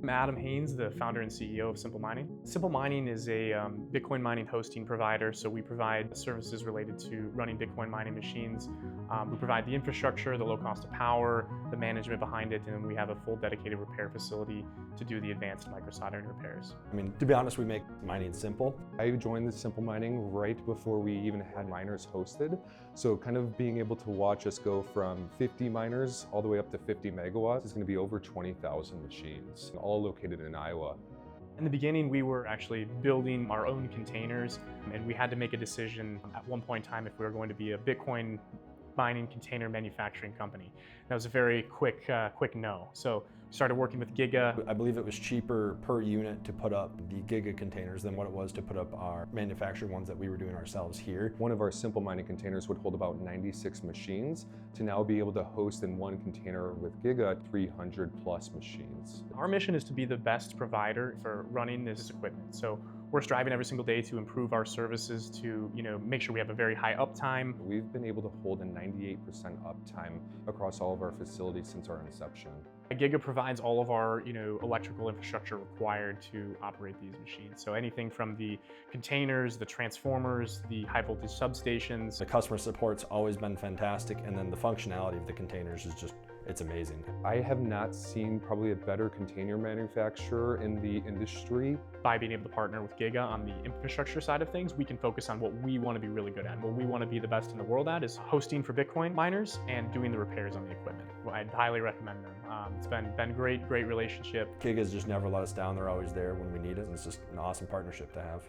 I'm Adam Haynes, the founder and CEO of SimpleMining. SimpleMining is a Bitcoin mining hosting provider, so we provide services related to running Bitcoin mining machines. We provide the infrastructure, the low cost of power, the management behind it, and we have a full dedicated repair facility to do the advanced microsoldering repairs. I mean, to be honest, we make mining simple. I joined the SimpleMining right before we even had miners hosted. So kind of being able to watch us go from 50 miners all the way up to 50 megawatts is going to be over 20,000 machines, all located in Iowa. In the beginning, we were actually building our own containers, and we had to make a decision at one point in time if we were going to be a Bitcoin mining container manufacturing company. That was a very quick no. So we started working with Giga. I believe it was cheaper per unit to put up the Giga containers than what it was to put up our manufactured ones that we were doing ourselves here. One of our SimpleMining containers would hold about 96 machines to now be able to host in one container with Giga 300 plus machines. Our mission is to be the best provider for running this equipment. So we're striving every single day to improve our services to, make sure we have a very high uptime. We've been able to hold a 98% uptime across all of our facilities since our inception. Giga provides all of our, electrical infrastructure required to operate these machines. So anything from the containers, the transformers, the high voltage substations. The customer support's always been fantastic, and then the functionality of the containers is just, it's amazing. I have not seen probably a better container manufacturer in the industry. By being able to partner with Giga on the infrastructure side of things, we can focus on what we want to be really good at. What we want to be the best in the world at is hosting for Bitcoin miners and doing the repairs on the equipment. I'd highly recommend them. It's been great relationship. Giga's just never let us down. They're always there when we need it, and it's just an awesome partnership to have.